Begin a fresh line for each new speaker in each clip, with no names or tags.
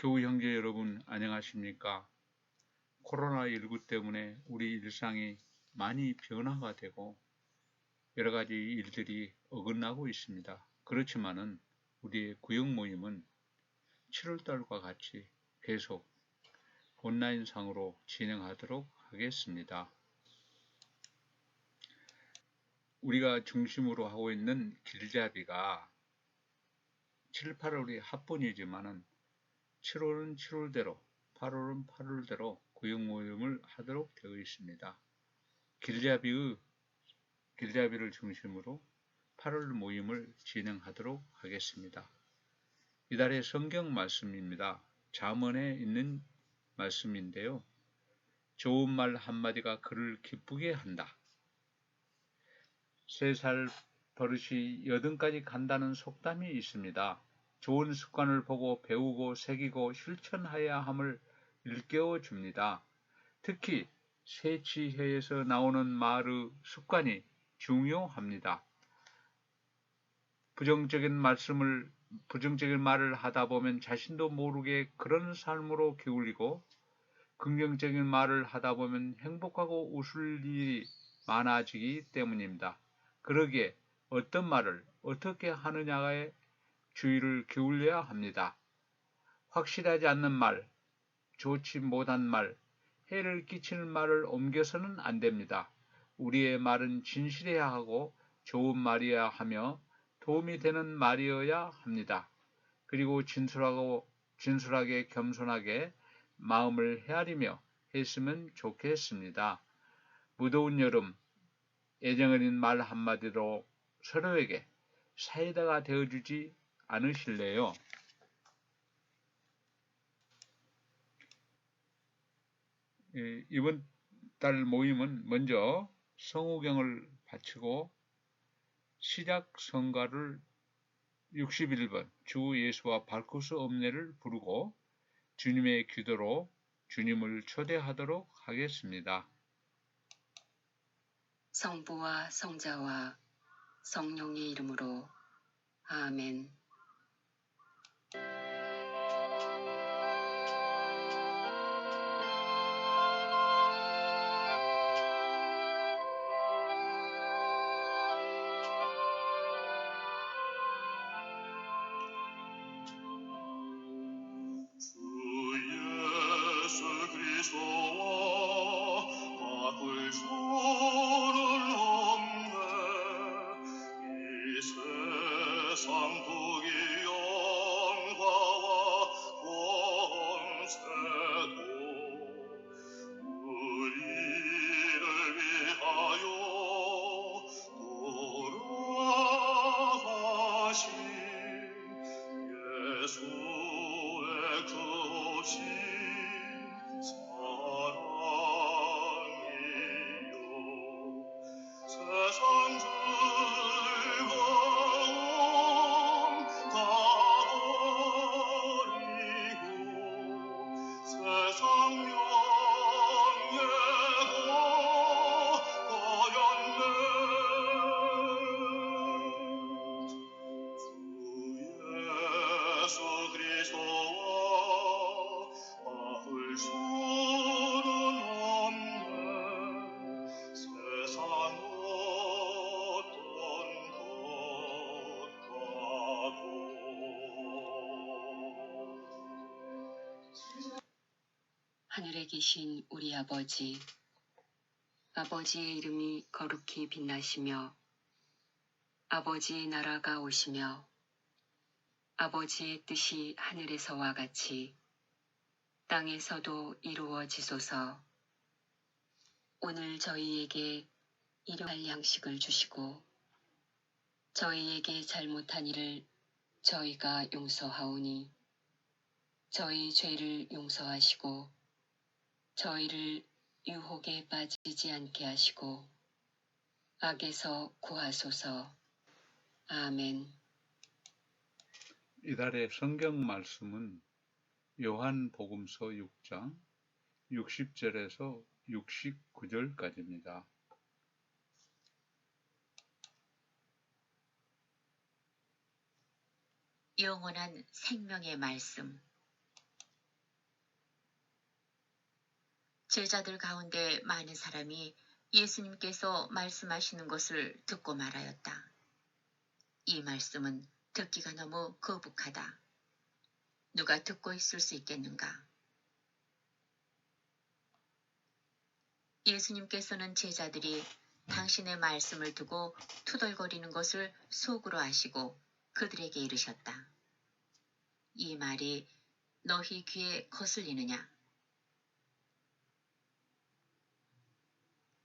교우 형제 여러분 안녕하십니까? 코로나19 때문에 우리 일상이 많이 변화가 되고 여러 가지 일들이 어긋나고 있습니다. 그렇지만은 우리의 구역 모임은 7월달과 같이 계속 온라인상으로 진행하도록 하겠습니다. 우리가 중심으로 하고 있는 길잡이가 7, 8월이 합본이지만은 7월은 7월대로 8월은 8월대로 구역 모임을 하도록 되어 있습니다. 길잡이를 중심으로 8월 모임을 진행하도록 하겠습니다. 이달의 성경 말씀입니다. 잠언에 있는 말씀인데요. 좋은 말 한마디가 그를 기쁘게 한다. 3살 버릇이 8까지 간다는 속담이 있습니다. 좋은 습관을 보고 배우고 새기고 실천해야 함을 일깨워 줍니다. 특히 새치해에서 나오는 말의 습관이 중요합니다. 부정적인 말을 하다 보면 자신도 모르게 그런 삶으로 기울이고 긍정적인 말을 하다 보면 행복하고 웃을 일이 많아지기 때문입니다. 그러기에 어떤 말을 어떻게 하느냐에 주의를 기울여야 합니다. 확실하지 않는 말, 좋지 못한 말, 해를 끼치는 말을 옮겨서는 안 됩니다. 우리의 말은 진실해야 하고 좋은 말이어야 하며 도움이 되는 말이어야 합니다. 그리고 진솔하게 겸손하게 마음을 헤아리며 했으면 좋겠습니다. 무더운 여름, 애정어린 말 한마디로 서로에게 사이다가 되어주지 않으실래요? 이번 달 모임은 먼저 성우경을 바치고 시작 성가를 61번 주 예수와 발코스 읍내를 부르고 주님의 기도로 주님을 초대하도록 하겠습니다.
성부와 성자와 성령의 이름으로 아멘. 하늘에 계신 우리 아버지, 아버지의 이름이 거룩히 빛나시며 아버지의 나라가 오시며 아버지의 뜻이 하늘에서와 같이 땅에서도 이루어지소서. 오늘 저희에게 일용할 양식을 주시고 저희에게 잘못한 일을 저희가 용서하오니 저희 죄를 용서하시고 저희를 유혹에 빠지지 않게 하시고 악에서 구하소서. 아멘.
이달의 성경 말씀은 요한복음서 6장 60절에서 69절까지입니다.
영원한 생명의 말씀. 제자들 가운데 많은 사람이 예수님께서 말씀하시는 것을 듣고 말하였다. 이 말씀은 듣기가 너무 거북하다. 누가 듣고 있을 수 있겠는가? 예수님께서는 제자들이 당신의 말씀을 두고 투덜거리는 것을 속으로 아시고 그들에게 이르셨다. 이 말이 너희 귀에 거슬리느냐?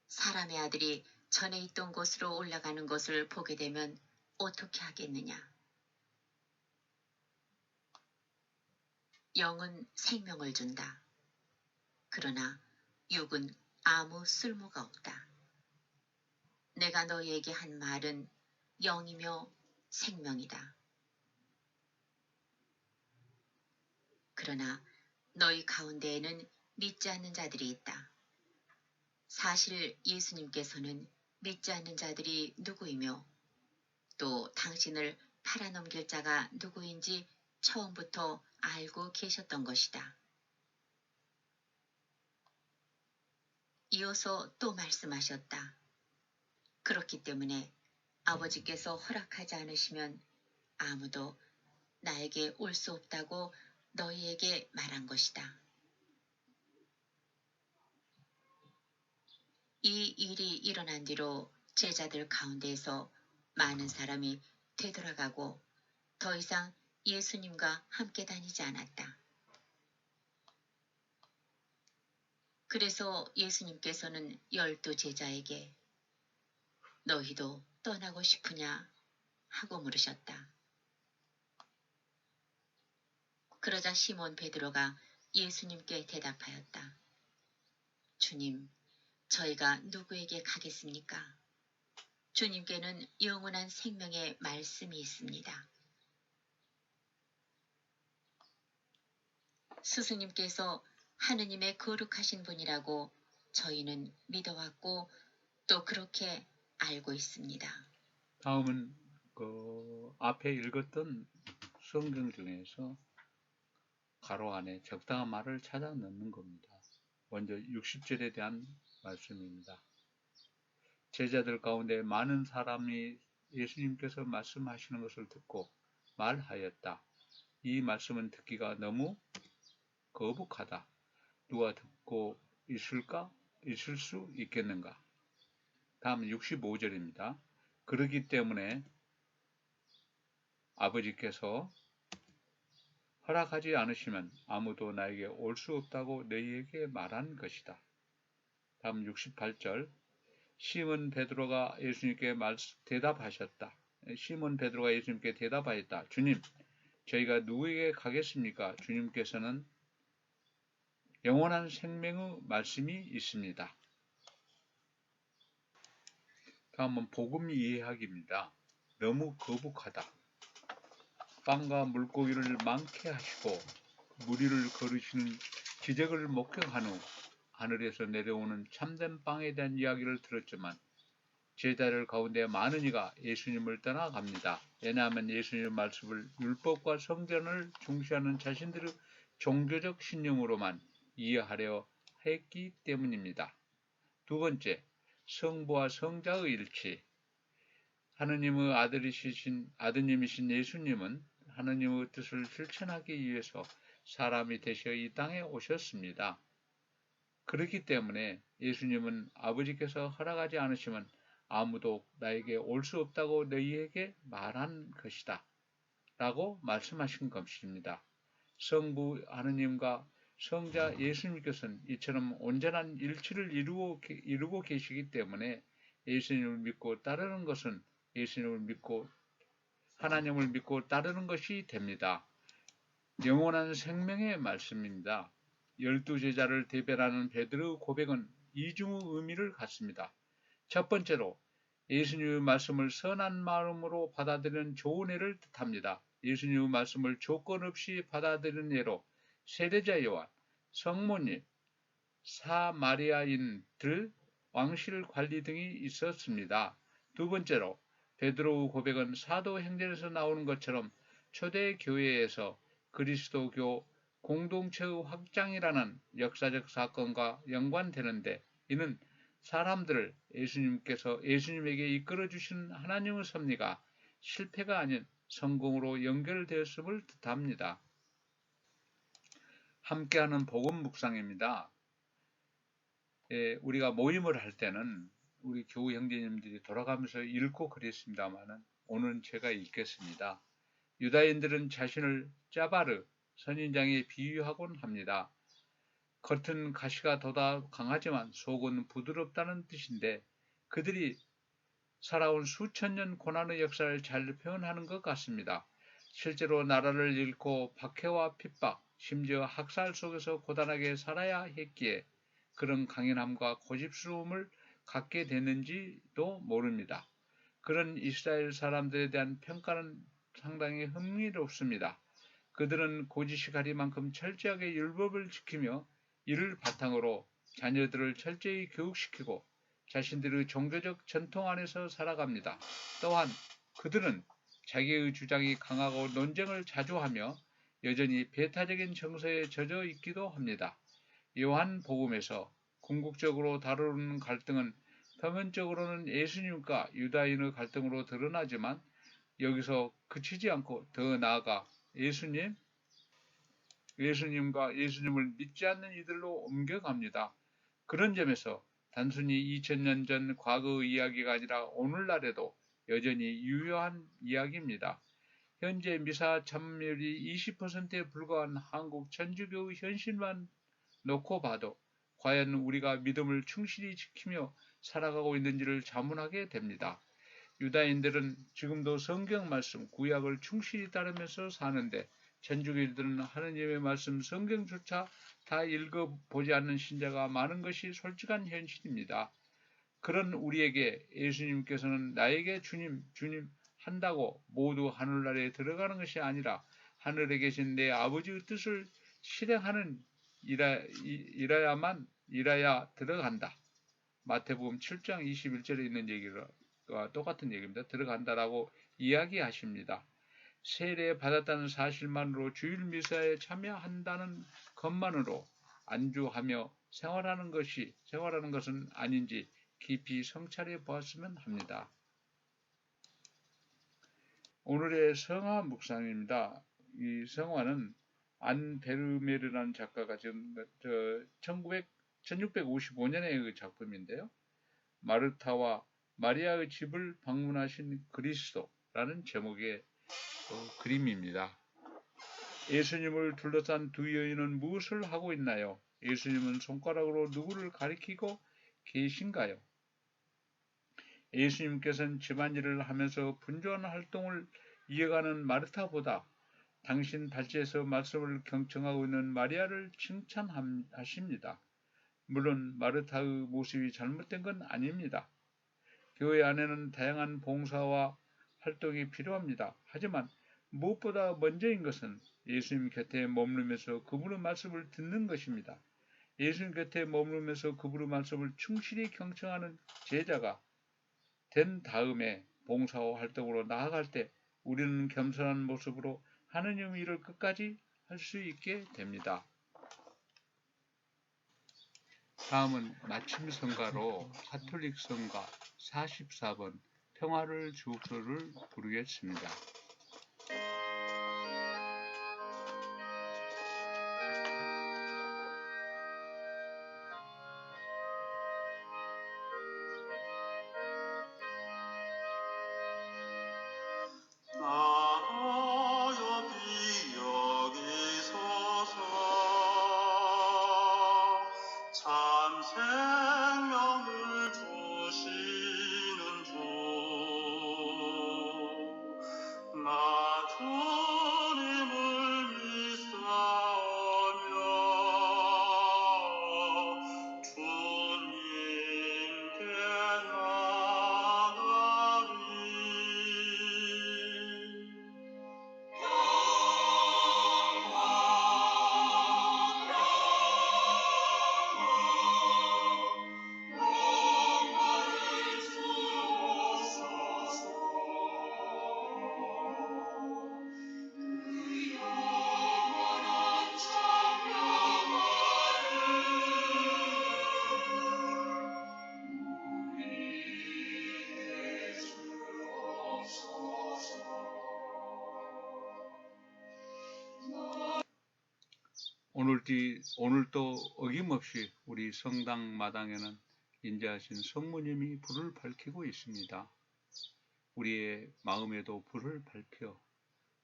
사람의 아들이 전에 있던 곳으로 올라가는 것을 보게 되면 어떻게 하겠느냐? 영은 생명을 준다. 그러나 육은 아무 쓸모가 없다. 내가 너희에게 한 말은 영이며 생명이다. 그러나 너희 가운데에는 믿지 않는 자들이 있다. 사실 예수님께서는 믿지 않는 자들이 누구이며 또 당신을 팔아넘길 자가 누구인지 처음부터 알고 계셨던 것이다. 이어서 또 말씀하셨다. 그렇기 때문에 아버지께서 허락하지 않으시면 아무도 나에게 올 수 없다고 너희에게 말한 것이다. 이 일이 일어난 뒤로 제자들 가운데에서 많은 사람이 되돌아가고 더 이상 예수님과 함께 다니지 않았다. 그래서 예수님께서는 12 제자에게 너희도 떠나고 싶으냐 하고 물으셨다. 그러자 시몬 베드로가 예수님께 대답하였다. 주님, 저희가 누구에게 가겠습니까? 주님께는 영원한 생명의 말씀이 있습니다. 스승님께서 하느님의 거룩하신 분이라고 저희는 믿어왔고 또 그렇게 알고 있습니다.
다음은 앞에 읽었던 성경 중에서 가로 안에 적당한 말을 찾아 넣는 겁니다. 먼저 60절에 대한 말씀입니다. 제자들 가운데 많은 사람이 예수님께서 말씀하시는 것을 듣고 말하였다. 이 말씀은 듣기가 너무 거북하다. 누가 듣고 있을 수 있겠는가? 다음은 65절입니다. 그러기 때문에 아버지께서 허락하지 않으시면 아무도 나에게 올 수 없다고 너희에게 말한 것이다. 다음 68절. 시몬 베드로가 예수님께 대답하였다. 주님, 저희가 누구에게 가겠습니까? 주님께서는 영원한 생명의 말씀이 있습니다. 다음은 복음 이해하기입니다. 너무 거북하다. 빵과 물고기를 많게 하시고 무리를 거르시는 기적을 목격한 후 하늘에서 내려오는 참된 빵에 대한 이야기를 들었지만 제자들 가운데 많은 이가 예수님을 떠나갑니다. 왜냐하면 예수님의 말씀을 율법과 성전을 중시하는 자신들의 종교적 신념으로만 이해하려 했기 때문입니다. 두 번째, 성부와 성자의 일치. 하느님의 아드님이신 예수님은 하느님의 뜻을 실천하기 위해서 사람이 되셔 이 땅에 오셨습니다. 그렇기 때문에 예수님은 아버지께서 허락하지 않으시면 아무도 나에게 올 수 없다고 너희에게 말한 것이다. 라고 말씀하신 것입니다. 성부 하느님과 성자 예수님께서는 이처럼 온전한 일치를 이루고 계시기 때문에 예수님을 믿고 따르는 것은 하나님을 믿고 따르는 것이 됩니다. 영원한 생명의 말씀입니다. 12 제자를 대변하는 베드로의 고백은 이중의 의미를 갖습니다. 첫 번째로 예수님의 말씀을 선한 마음으로 받아들이는 좋은 예를 뜻합니다. 예수님의 말씀을 조건 없이 받아들이는 예로 세례자 요한, 성모님, 사마리아인들, 왕실 관리 등이 있었습니다. 두 번째로 베드로의 고백은 사도행전에서 나오는 것처럼 초대 교회에서 그리스도교 공동체의 확장이라는 역사적 사건과 연관되는데 이는 사람들을 예수님에게 이끌어 주신 하나님의 섭리가 실패가 아닌 성공으로 연결되었음을 뜻합니다. 함께하는 복음 묵상입니다. 우리가 모임을 할 때는 우리 교우 형제님들이 돌아가면서 읽고 그랬습니다마는 오늘은 제가 읽겠습니다. 유다인들은 자신을 짜바르 선인장에 비유하곤 합니다. 겉은 가시가 돋아 강하지만 속은 부드럽다는 뜻인데 그들이 살아온 수천 년 고난의 역사를 잘 표현하는 것 같습니다. 실제로 나라를 잃고 박해와 핍박, 심지어 학살 속에서 고단하게 살아야 했기에 그런 강인함과 고집스러움을 갖게 됐는지도 모릅니다. 그런 이스라엘 사람들에 대한 평가는 상당히 흥미롭습니다. 그들은 고지식하리만큼 철저하게 율법을 지키며 이를 바탕으로 자녀들을 철저히 교육시키고 자신들의 종교적 전통 안에서 살아갑니다. 또한 그들은 자기의 주장이 강하고 논쟁을 자주 하며 여전히 배타적인 정서에 젖어 있기도 합니다. 요한복음에서 궁극적으로 다루는 갈등은 표면적으로는 예수님과 유다인의 갈등으로 드러나지만 여기서 그치지 않고 더 나아가 예수님과 예수님을 믿지 않는 이들로 옮겨갑니다. 그런 점에서 단순히 2000년 전 과거의 이야기가 아니라 오늘날에도 여전히 유효한 이야기입니다. 현재 미사 참여율이 20%에 불과한 한국 천주교의 현실만 놓고 봐도 과연 우리가 믿음을 충실히 지키며 살아가고 있는지를 자문하게 됩니다. 유다인들은 지금도 성경 말씀, 구약을 충실히 따르면서 사는데 천주교인들은 하느님의 말씀, 성경조차 다 읽어보지 않는 신자가 많은 것이 솔직한 현실입니다. 그런 우리에게 예수님께서는 나에게 주님, 주님 한다고 모두 하늘나라에 들어가는 것이 아니라 하늘에 계신 내 아버지의 뜻을 실행하는 일해야 들어간다. 마태복음 7장 21절에 있는 얘기와 똑같은 얘기입니다. 들어간다라고 이야기하십니다. 세례 받았다는 사실만으로 주일 미사에 참여한다는 것만으로 안주하며 생활하는 것은 아닌지 깊이 성찰해 보았으면 합니다. 오늘의 성화 묵상입니다. 이 성화는 안 베르메르라는 작가가 지금 1655년의 그 작품인데요. 마르타와 마리아의 집을 방문하신 그리스도라는 제목의 그림입니다. 예수님을 둘러싼 두 여인은 무엇을 하고 있나요? 예수님은 손가락으로 누구를 가리키고 계신가요? 예수님께서는 집안일을 하면서 분주한 활동을 이어가는 마르타보다 당신 발치에서 말씀을 경청하고 있는 마리아를 칭찬하십니다. 물론 마르타의 모습이 잘못된 건 아닙니다. 교회 안에는 다양한 봉사와 활동이 필요합니다. 하지만 무엇보다 먼저인 것은 예수님 곁에 머무르면서 그분의 말씀을 듣는 것입니다. 예수님 곁에 머무르면서 그분의 말씀을 충실히 경청하는 제자가 된 다음에 봉사와 활동으로 나아갈 때 우리는 겸손한 모습으로 하느님의 일을 끝까지 할 수 있게 됩니다. 다음은 마침 성가로 가톨릭 성가 44번 평화를 주옵소서를 부르겠습니다. 오늘도 어김없이 우리 성당 마당에는 인자하신 성모님이 불을 밝히고 있습니다. 우리의 마음에도 불을 밝혀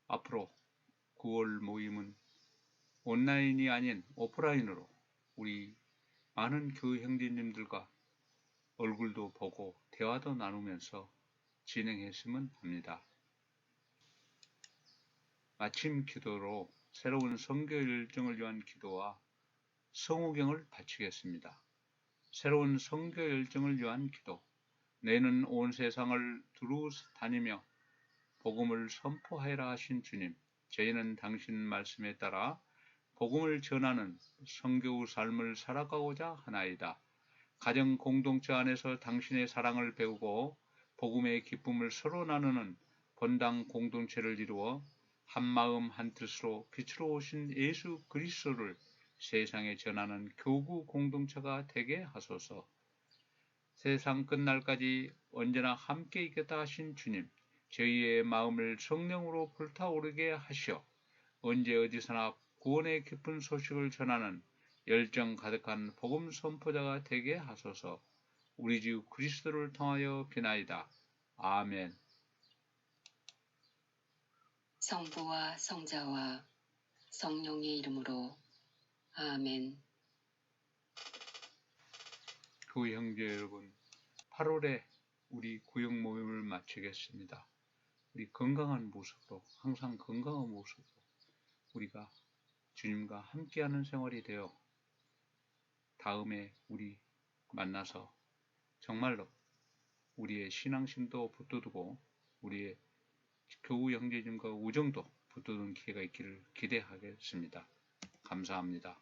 앞으로 9월 모임은 온라인이 아닌 오프라인으로 우리 많은 교회 형제님들과 얼굴도 보고 대화도 나누면서 진행했으면 합니다. 마침 기도로 새로운 선교 일정을 위한 기도와 성우경을 바치겠습니다. 새로운 선교 일정을 위한 기도. 내는 온 세상을 두루 다니며 복음을 선포하여라 하신 주님, 저희는 당신 말씀에 따라 복음을 전하는 선교우 삶을 살아가고자 하나이다. 가정 공동체 안에서 당신의 사랑을 배우고 복음의 기쁨을 서로 나누는 본당 공동체를 이루어 한마음 한뜻으로 빛으로 오신 예수 그리스도를 세상에 전하는 교구 공동체가 되게 하소서. 세상 끝날까지 언제나 함께 있겠다 하신 주님, 저희의 마음을 성령으로 불타오르게 하시어 언제 어디서나 구원의 기쁜 소식을 전하는 열정 가득한 복음 선포자가 되게 하소서. 우리 주 그리스도를 통하여 비나이다. 아멘.
성부와 성자와 성령의 이름으로 아멘.
교회 형제 여러분, 8월에 우리 구역 모임을 마치겠습니다. 우리 건강한 모습으로, 항상 건강한 모습으로 우리가 주님과 함께하는 생활이 되어 다음에 우리 만나서 정말로 우리의 신앙심도 붙들고 우리의 교우 형제님과 우정도 붙드는 기회가 있기를 기대하겠습니다. 감사합니다.